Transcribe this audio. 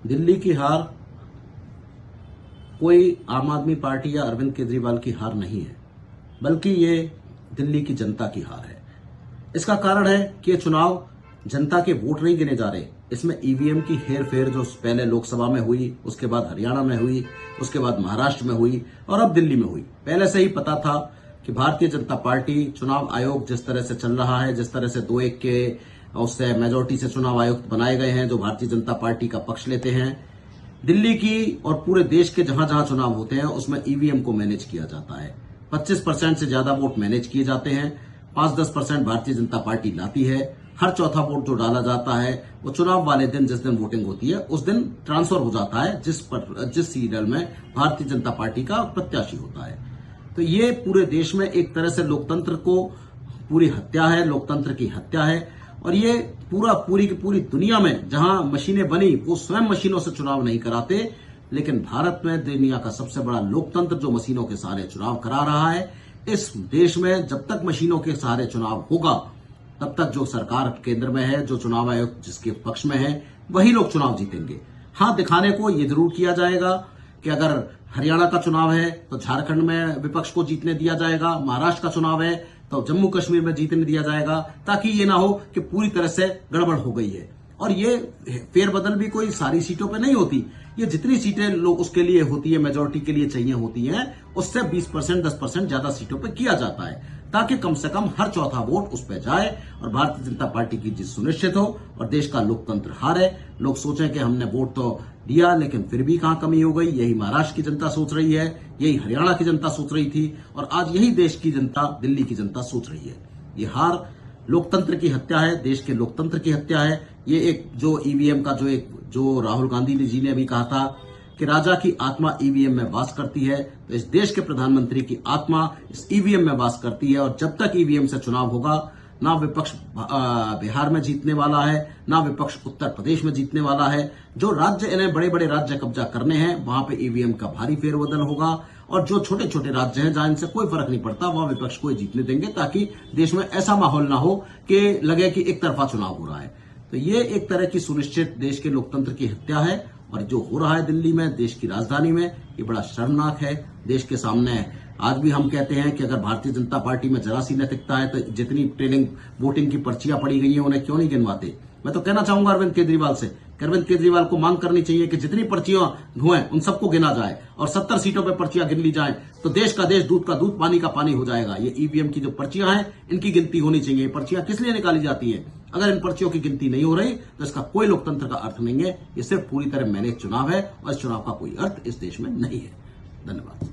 दिल्ली की हार कोई आम आदमी पार्टी या अरविंद केजरीवाल की हार नहीं है, बल्कि ये दिल्ली की जनता की हार है। इसका कारण है कि ये चुनाव जनता के वोट नहीं गिने जा रहे। इसमें ईवीएम की हेर फेर जो पहले लोकसभा में हुई, उसके बाद हरियाणा में हुई, उसके बाद महाराष्ट्र में हुई और अब दिल्ली में हुई। पहले से ही पता था कि भारतीय जनता पार्टी, चुनाव आयोग जिस तरह से चल रहा है, जिस तरह से 2-1 के उससे मेजोरिटी से चुनाव आयुक्त बनाए गए हैं जो भारतीय जनता पार्टी का पक्ष लेते हैं, दिल्ली की और पूरे देश के जहां जहां चुनाव होते हैं उसमें ईवीएम को मैनेज किया जाता है। 25% से ज्यादा वोट मैनेज किए जाते हैं। 5-10% भारतीय जनता पार्टी लाती है। हर चौथा वोट जो डाला जाता है वो चुनाव वाले दिन, जिस दिन वोटिंग होती है उस दिन ट्रांसफर हो जाता है जिस सीरियल में भारतीय जनता पार्टी का प्रत्याशी होता है। तो ये पूरे देश में एक तरह से लोकतंत्र को पूरी हत्या है, लोकतंत्र की हत्या है। और ये पूरी की पूरी दुनिया में जहां मशीनें बनी वो स्वयं मशीनों से चुनाव नहीं कराते, लेकिन भारत में दुनिया का सबसे बड़ा लोकतंत्र जो मशीनों के सहारे चुनाव करा रहा है। इस देश में जब तक मशीनों के सहारे चुनाव होगा तब तक जो सरकार केंद्र में है, जो चुनाव आयोग जिसके पक्ष में है, वही लोग चुनाव जीतेंगे। हां, दिखाने को ये जरूर किया जाएगा कि अगर हरियाणा का चुनाव है तो झारखंड में विपक्ष को जीतने दिया जाएगा, महाराष्ट्र का चुनाव है तो जम्मू कश्मीर में जीतने दिया जाएगा, ताकि ये ना हो कि पूरी तरह से गड़बड़ हो गई है। और ये फेरबदल भी कोई सारी सीटों पे नहीं होती। ये जितनी सीटें लोग उसके लिए होती है, मेजोरिटी के लिए चाहिए होती हैं, उससे 20% 10% ज्यादा सीटों पे किया जाता है, ताकि कम से कम हर चौथा वोट उस पर जाए और भारतीय जनता पार्टी की जीत सुनिश्चित हो और देश का लोकतंत्र हारे। लोग सोचें कि हमने वोट तो दिया लेकिन फिर भी कहां कमी हो गई। यही महाराष्ट्र की जनता सोच रही है, यही हरियाणा की जनता सोच रही थी और आज यही देश की जनता, दिल्ली की जनता सोच रही है। ये हार लोकतंत्र की हत्या है, देश के लोकतंत्र की हत्या है। ये एक जो ईवीएम का जो राहुल गांधी जी ने भी कहा था कि राजा की आत्मा ईवीएम में वास करती है, तो इस देश के प्रधानमंत्री की आत्मा इस ईवीएम में वास करती है। और जब तक ईवीएम से चुनाव होगा, ना विपक्ष बिहार में जीतने वाला है, ना विपक्ष उत्तर प्रदेश में जीतने वाला है। जो राज्य इन्हें बड़े बड़े राज्य कब्जा करने हैं वहां पे ईवीएम का भारी फेरबदल होगा और जो छोटे छोटे राज्य हैं जहां इनसे कोई फर्क नहीं पड़ता वहां विपक्ष को जीतने देंगे, ताकि देश में ऐसा माहौल ना हो कि लगे कि एक तरफा चुनाव हो रहा है। तो ये एक तरह की सुनिश्चित देश के लोकतंत्र की हत्या है। और जो हो रहा है दिल्ली में, देश की राजधानी में, ये बड़ा शर्मनाक है। देश के सामने आज भी हम कहते हैं कि अगर भारतीय जनता पार्टी में जरा सी नैतिकता है तो जितनी ट्रेलिंग वोटिंग की पर्चियां पड़ी गई हैं उन्हें क्यों नहीं गिनवाते। मैं तो कहना चाहूंगा अरविंद केजरीवाल से, अरविंद केजरीवाल को मांग करनी चाहिए कि जितनी पर्चियां हुए उन सबको गिना जाए और 70 सीटों पर पर्चियां गिन ली जाए तो देश का देश, दूध का दूध, पानी का पानी हो जाएगा। ये ईवीएम की जो पर्चियां हैं इनकी गिनती होनी चाहिए। पर्चियां किस लिए निकाली जाती है? अगर इन पर्चियों की गिनती नहीं हो रही तो इसका कोई लोकतंत्र का अर्थ नहीं है। ये सिर्फ पूरी तरह मैनेज चुनाव है और इस चुनाव का कोई अर्थ इस देश में नहीं है। धन्यवाद।